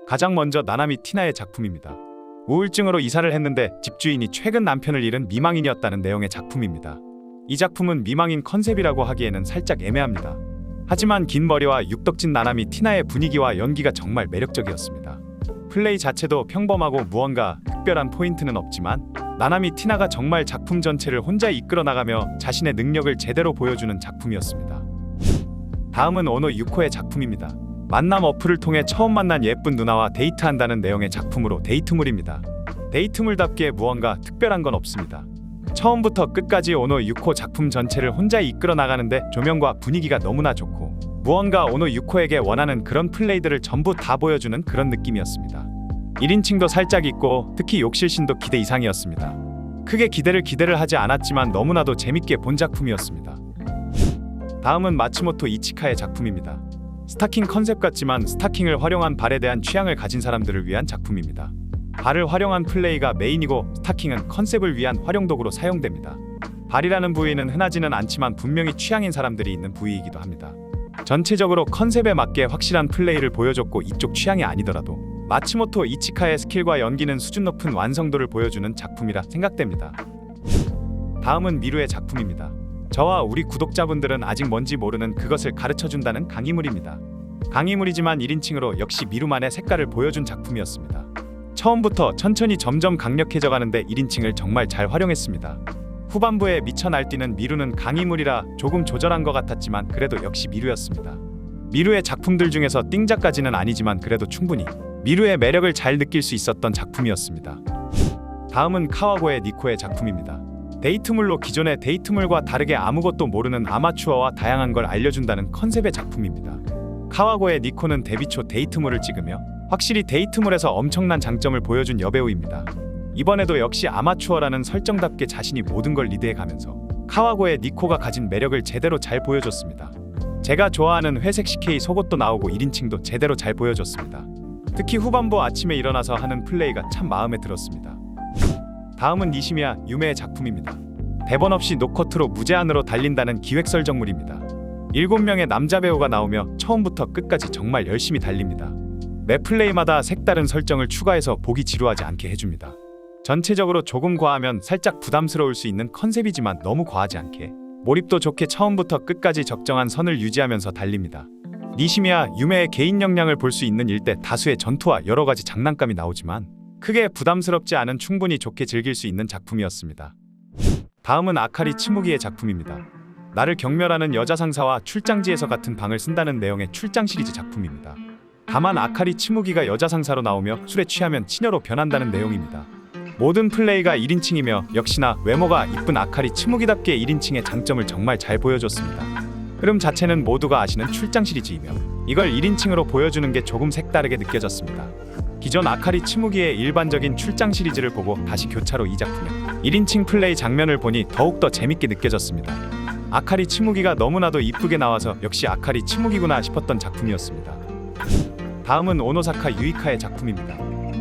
가장 먼저 나나미 티나의 작품입니다. 우울증으로 이사를 했는데 집주인이 최근 남편을 잃은 미망인이었다는 내용의 작품입니다. 이 작품은 미망인 컨셉이라고 하기에는 살짝 애매합니다. 하지만 긴 머리와 육덕진 나나미 티나의 분위기와 연기가 정말 매력적이었습니다. 플레이 자체도 평범하고 무언가 특별한 포인트는 없지만 나나미 티나가 정말 작품 전체를 혼자 이끌어 나가며 자신의 능력을 제대로 보여주는 작품이었습니다. 다음은 오노 유코의 작품입니다. 만남 어플을 통해 처음 만난 예쁜 누나와 데이트한다는 내용의 작품으로 데이트물입니다. 데이트물답게 무언가 특별한 건 없습니다. 처음부터 끝까지 오노 유코 작품 전체를 혼자 이끌어 나가는데 조명과 분위기가 너무나 좋고 무언가 오노 유코에게 원하는 그런 플레이들을 전부 다 보여주는 그런 느낌이었습니다. 1인칭도 살짝 있고 특히 욕실신도 기대 이상이었습니다. 크게 기대를 하지 않았지만 너무나도 재밌게 본 작품이었습니다. 다음은 마츠모토 이치카의 작품입니다. 스타킹 컨셉 같지만 스타킹을 활용한 발에 대한 취향을 가진 사람들을 위한 작품입니다. 발을 활용한 플레이가 메인이고 스타킹은 컨셉을 위한 활용도구로 사용됩니다. 발이라는 부위는 흔하지는 않지만 분명히 취향인 사람들이 있는 부위이기도 합니다. 전체적으로 컨셉에 맞게 확실한 플레이를 보여줬고 이쪽 취향이 아니더라도 마츠모토 이치카의 스킬과 연기는 수준 높은 완성도를 보여주는 작품이라 생각됩니다. 다음은 미루의 작품입니다. 저와 우리 구독자분들은 아직 뭔지 모르는 그것을 가르쳐준다는 강의물입니다. 강의물이지만 1인칭으로 역시 미루만의 색깔을 보여준 작품이었습니다. 처음부터 천천히 점점 강력해져 가는데 1인칭을 정말 잘 활용했습니다. 후반부에 미쳐 날뛰는 미루는 강의물이라 조금 조절한 것 같았지만 그래도 역시 미루였습니다. 미루의 작품들 중에서 띵작까지는 아니지만 그래도 충분히 미루의 매력을 잘 느낄 수 있었던 작품이었습니다. 다음은 카와고의 니코의 작품입니다. 데이트물로 기존의 데이트물과 다르게 아무것도 모르는 아마추어와 다양한 걸 알려준다는 컨셉의 작품입니다. 카와고의 니코는 데뷔 초 데이트물을 찍으며 확실히 데이트물에서 엄청난 장점을 보여준 여배우입니다. 이번에도 역시 아마추어라는 설정답게 자신이 모든 걸 리드해가면서 카와고의 니코가 가진 매력을 제대로 잘 보여줬습니다. 제가 좋아하는 회색 CK 속옷도 나오고 1인칭도 제대로 잘 보여줬습니다. 특히 후반부 아침에 일어나서 하는 플레이가 참 마음에 들었습니다. 다음은 니시미야 유메의 작품입니다. 대본 없이 노커트로 무제한으로 달린다는 기획설정물입니다. 7명의 남자 배우가 나오며 처음부터 끝까지 정말 열심히 달립니다. 매 플레이마다 색다른 설정을 추가해서 보기 지루하지 않게 해줍니다. 전체적으로 조금 과하면 살짝 부담스러울 수 있는 컨셉이지만 너무 과하지 않게 몰입도 좋게 처음부터 끝까지 적정한 선을 유지하면서 달립니다. 니시미야 유메의 개인 역량을 볼 수 있는 일대 다수의 전투와 여러가지 장난감이 나오지만 크게 부담스럽지 않은 충분히 좋게 즐길 수 있는 작품이었습니다. 다음은 아카리 치무기의 작품입니다. 나를 경멸하는 여자 상사와 출장지에서 같은 방을 쓴다는 내용의 출장 시리즈 작품입니다. 다만 아카리 치무기가 여자 상사로 나오며 술에 취하면 치녀로 변한다는 내용입니다. 모든 플레이가 1인칭이며 역시나 외모가 이쁜 아카리 치무기답게 1인칭의 장점을 정말 잘 보여줬습니다. 흐름 자체는 모두가 아시는 출장 시리즈이며 이걸 1인칭으로 보여주는 게 조금 색다르게 느껴졌습니다. 기존 아카리 치무기의 일반적인 출장 시리즈를 보고 다시 교차로 이 작품의 1인칭 플레이 장면을 보니 더욱더 재밌게 느껴졌습니다. 아카리 치무기가 너무나도 이쁘게 나와서 역시 아카리 치무기구나 싶었던 작품이었습니다. 다음은 오노사카 유이카의 작품입니다.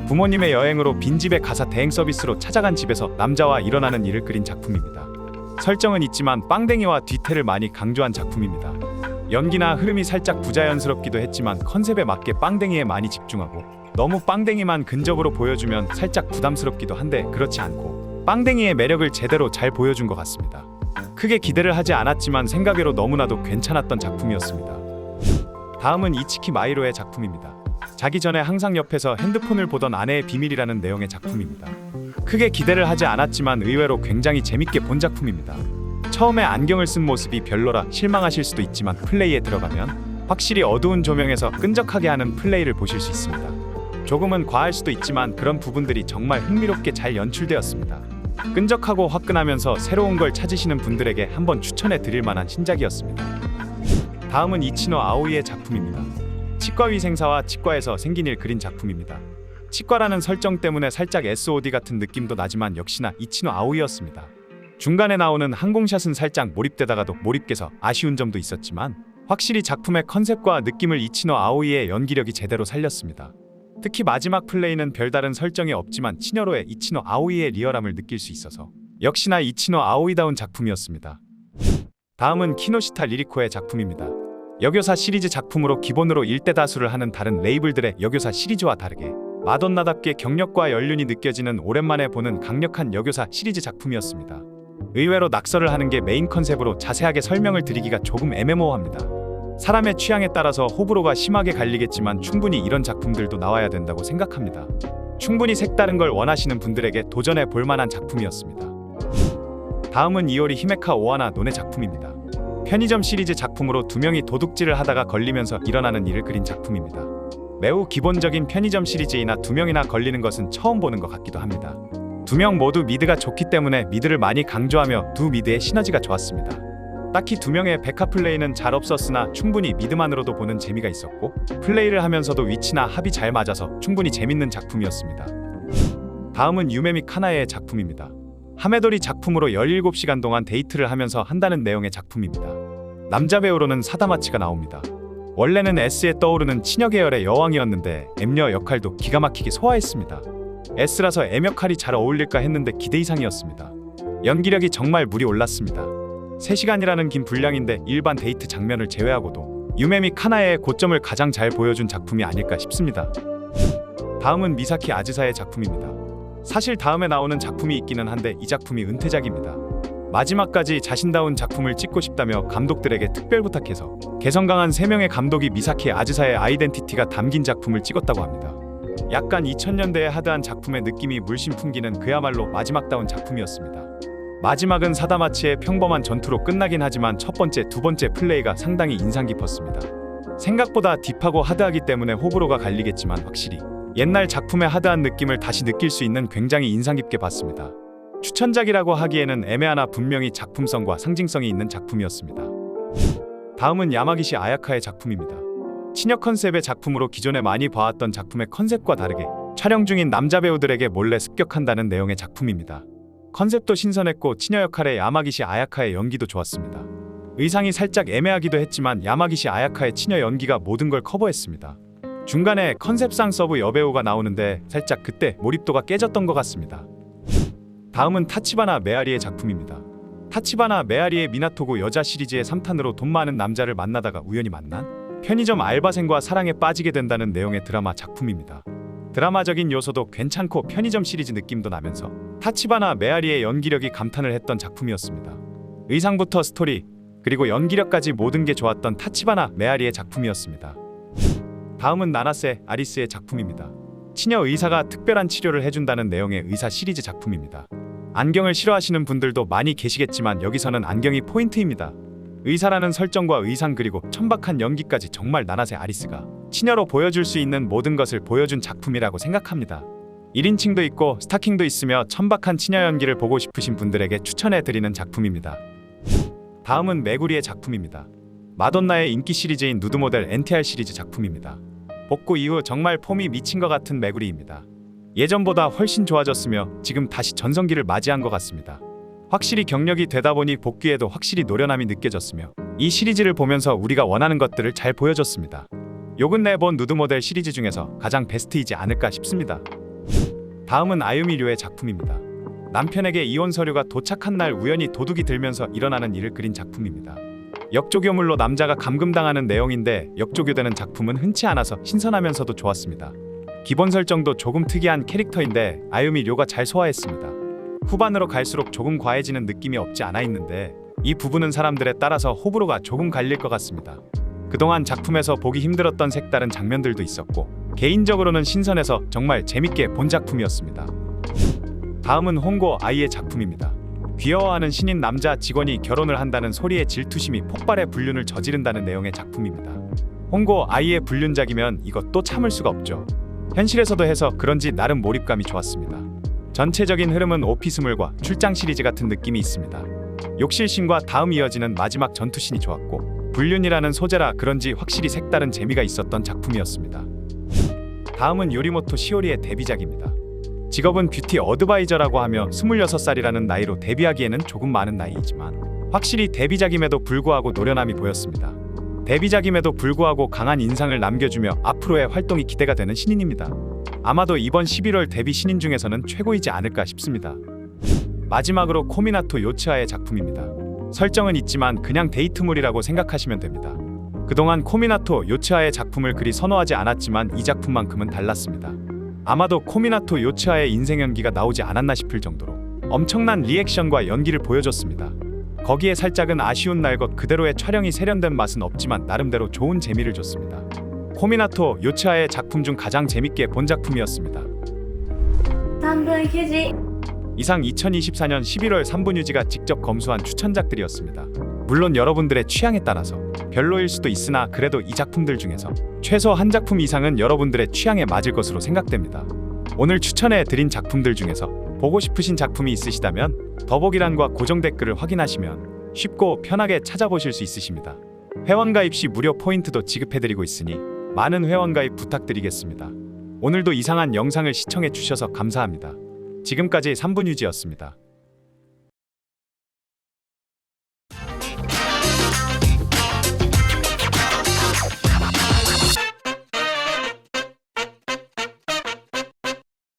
부모님의 여행으로 빈집의 가사 대행 서비스로 찾아간 집에서 남자와 일어나는 일을 그린 작품입니다. 설정은 있지만 빵댕이와 뒤태를 많이 강조한 작품입니다. 연기나 흐름이 살짝 부자연스럽기도 했지만 컨셉에 맞게 빵댕이에 많이 집중하고 너무 빵댕이만 근접으로 보여주면 살짝 부담스럽기도 한데 그렇지 않고 빵댕이의 매력을 제대로 잘 보여준 것 같습니다. 크게 기대를 하지 않았지만 생각외로 너무나도 괜찮았던 작품이었습니다. 다음은 이치키 마이로의 작품입니다. 자기 전에 항상 옆에서 핸드폰을 보던 아내의 비밀이라는 내용의 작품입니다. 크게 기대를 하지 않았지만 의외로 굉장히 재밌게 본 작품입니다. 처음에 안경을 쓴 모습이 별로라 실망하실 수도 있지만 플레이에 들어가면 확실히 어두운 조명에서 끈적하게 하는 플레이를 보실 수 있습니다. 조금은 과할 수도 있지만 그런 부분들이 정말 흥미롭게 잘 연출되었습니다. 끈적하고 화끈하면서 새로운 걸 찾으시는 분들에게 한번 추천해 드릴 만한 신작이었습니다. 다음은 이치노 아오이의 작품입니다. 치과위생사와 치과에서 생긴 일 그린 작품입니다. 치과라는 설정 때문에 살짝 SOD 같은 느낌도 나지만 역시나 이치노 아오이였습니다. 중간에 나오는 항공샷은 살짝 몰입되다가도 몰입돼서 아쉬운 점도 있었지만 확실히 작품의 컨셉과 느낌을 이치노 아오이의 연기력이 제대로 살렸습니다. 특히 마지막 플레이는 별다른 설정이 없지만 치녀로의 이치노 아오이의 리얼함을 느낄 수 있어서 역시나 이치노 아오이다운 작품이었습니다. 다음은 키노시타 리리코의 작품입니다. 여교사 시리즈 작품으로 기본으로 일대다수를 하는 다른 레이블들의 여교사 시리즈와 다르게 마돈나답게 경력과 연륜이 느껴지는 오랜만에 보는 강력한 여교사 시리즈 작품이었습니다. 의외로 낙서를 하는 게 메인 컨셉으로 자세하게 설명을 드리기가 조금 애매모호합니다. 사람의 취향에 따라서 호불호가 심하게 갈리겠지만 충분히 이런 작품들도 나와야 된다고 생각합니다. 충분히 색다른 걸 원하시는 분들에게 도전해 볼 만한 작품이었습니다. 다음은 이오리 히메카 오하나 논의 작품입니다. 편의점 시리즈 작품으로 두 명이 도둑질을 하다가 걸리면서 일어나는 일을 그린 작품입니다. 매우 기본적인 편의점 시리즈이나 두 명이나 걸리는 것은 처음 보는 것 같기도 합니다. 두 명 모두 미드가 좋기 때문에 미드를 많이 강조하며 두 미드의 시너지가 좋았습니다. 딱히 두 명의 백화 플레이는 잘 없었으나 충분히 미드만으로도 보는 재미가 있었고 플레이를 하면서도 위치나 합이 잘 맞아서 충분히 재밌는 작품이었습니다. 다음은 유메미 카나에의 작품입니다. 하메도리 작품으로 17시간 동안 데이트를 하면서 한다는 내용의 작품입니다. 남자 배우로는 사다마치가 나옵니다. 원래는 S에 떠오르는 치녀 계열의 여왕이었는데 M녀 역할도 기가 막히게 소화했습니다. S라서 M 역할이 잘 어울릴까 했는데 기대 이상이었습니다. 연기력이 정말 물이 올랐습니다. 3시간이라는 긴 분량인데 일반 데이트 장면을 제외하고도 유메미 카나에의 고점을 가장 잘 보여준 작품이 아닐까 싶습니다. 다음은 미사키 아즈사의 작품입니다. 사실 다음에 나오는 작품이 있기는 한데 이 작품이 은퇴작입니다. 마지막까지 자신다운 작품을 찍고 싶다며 감독들에게 특별 부탁해서 개성 강한 3명의 감독이 미사키 아즈사의 아이덴티티가 담긴 작품을 찍었다고 합니다. 약간 2000년대의 하드한 작품의 느낌이 물씬 풍기는 그야말로 마지막다운 작품이었습니다. 마지막은 사다마치의 평범한 전투로 끝나긴 하지만 첫 번째, 두 번째 플레이가 상당히 인상 깊었습니다. 생각보다 딥하고 하드하기 때문에 호불호가 갈리겠지만 확실히 옛날 작품의 하드한 느낌을 다시 느낄 수 있는 굉장히 인상 깊게 봤습니다. 추천작이라고 하기에는 애매하나 분명히 작품성과 상징성이 있는 작품이었습니다. 다음은 야마기시 아야카의 작품입니다. 치녀 컨셉의 작품으로 기존에 많이 봐왔던 작품의 컨셉과 다르게 촬영 중인 남자 배우들에게 몰래 습격한다는 내용의 작품입니다. 컨셉도 신선했고 치녀 역할의 야마기시 아야카의 연기도 좋았습니다. 의상이 살짝 애매하기도 했지만 야마기시 아야카의 치녀 연기가 모든 걸 커버했습니다. 중간에 컨셉상 서브 여배우가 나오는데 살짝 그때 몰입도가 깨졌던 것 같습니다. 다음은 타치바나 메아리의 작품입니다. 타치바나 메아리의 미나토구 여자 시리즈의 3탄으로 돈 많은 남자를 만나다가 우연히 만난 편의점 알바생과 사랑에 빠지게 된다는 내용의 드라마 작품입니다. 드라마적인 요소도 괜찮고 편의점 시리즈 느낌도 나면서 타치바나 메아리의 연기력이 감탄을 했던 작품이었습니다. 의상부터 스토리 그리고 연기력까지 모든 게 좋았던 타치바나 메아리의 작품이었습니다. 다음은 나나세 아리스의 작품입니다. 치녀 의사가 특별한 치료를 해준다는 내용의 의사 시리즈 작품입니다. 안경을 싫어하시는 분들도 많이 계시겠지만 여기서는 안경이 포인트입니다. 의사라는 설정과 의상 그리고 천박한 연기까지 정말 나나세 아리스가 치녀로 보여줄 수 있는 모든 것을 보여준 작품이라고 생각합니다. 1인칭도 있고 스타킹도 있으며 천박한 치녀 연기를 보고 싶으신 분들에게 추천해드리는 작품입니다. 다음은 메구리의 작품입니다. 마돈나의 인기 시리즈인 누드 모델 NTR 시리즈 작품입니다. 복구 이후 정말 폼이 미친 것 같은 메구리입니다. 예전보다 훨씬 좋아졌으며 지금 다시 전성기를 맞이한 것 같습니다. 확실히 경력이 되다 보니 복귀에도 확실히 노련함이 느껴졌으며 이 시리즈를 보면서 우리가 원하는 것들을 잘 보여줬습니다. 요근 내본 누드 모델 시리즈 중에서 가장 베스트이지 않을까 싶습니다. 다음은 아유미 료의 작품입니다. 남편에게 이혼 서류가 도착한 날 우연히 도둑이 들면서 일어나는 일을 그린 작품입니다. 역조교물로 남자가 감금당하는 내용인데 역조교되는 작품은 흔치 않아서 신선하면서도 좋았습니다. 기본 설정도 조금 특이한 캐릭터인데 아유미 료가 잘 소화했습니다. 후반으로 갈수록 조금 과해지는 느낌이 없지 않아 있는데 이 부분은 사람들에 따라서 호불호가 조금 갈릴 것 같습니다. 그동안 작품에서 보기 힘들었던 색다른 장면들도 있었고 개인적으로는 신선해서 정말 재밌게 본 작품이었습니다. 다음은 홍고 아이의 작품입니다. 귀여워하는 신인 남자 직원이 결혼을 한다는 소리에 질투심이 폭발해 불륜을 저지른다는 내용의 작품입니다. 홍고 아이의 불륜작이면 이것도 참을 수가 없죠. 현실에서도 해서 그런지 나름 몰입감이 좋았습니다. 전체적인 흐름은 오피스물과 출장 시리즈 같은 느낌이 있습니다. 욕실신과 다음 이어지는 마지막 전투신이 좋았고 불륜이라는 소재라 그런지 확실히 색다른 재미가 있었던 작품이었습니다. 다음은 요리모토 시오리의 데뷔작입니다. 직업은 뷰티 어드바이저라고 하며 26살이라는 나이로 데뷔하기에는 조금 많은 나이이지만 확실히 데뷔작임에도 불구하고 노련함이 보였습니다. 데뷔작임에도 불구하고 강한 인상을 남겨주며 앞으로의 활동이 기대가 되는 신인입니다. 아마도 이번 11월 데뷔 신인 중에서는 최고이지 않을까 싶습니다. 마지막으로 코미나토 요츠하의 작품입니다. 설정은 있지만 그냥 데이트물이라고 생각하시면 됩니다. 그동안 코미나토 요츠하의 작품을 그리 선호하지 않았지만 이 작품만큼은 달랐습니다. 아마도 코미나토 요츠하의 인생 연기가 나오지 않았나 싶을 정도로 엄청난 리액션과 연기를 보여줬습니다. 거기에 살짝은 아쉬운 날 것 그대로의 촬영이 세련된 맛은 없지만 나름대로 좋은 재미를 줬습니다. 코미나토 요츠하의 작품 중 가장 재밌게 본 작품이었습니다. 3분 휴지. 이상 2024년 11월 3분 유지가 직접 검수한 추천작들이었습니다. 물론 여러분들의 취향에 따라서 별로일 수도 있으나 그래도 이 작품들 중에서 최소 한 작품 이상은 여러분들의 취향에 맞을 것으로 생각됩니다. 오늘 추천해 드린 작품들 중에서 보고 싶으신 작품이 있으시다면 더보기란과 고정 댓글을 확인하시면 쉽고 편하게 찾아보실 수 있으십니다. 회원가입 시 무료 포인트도 지급해드리고 있으니 많은 회원가입 부탁드리겠습니다. 오늘도 이상한 영상을 시청해 주셔서 감사합니다. 지금까지 3분 유지였습니다.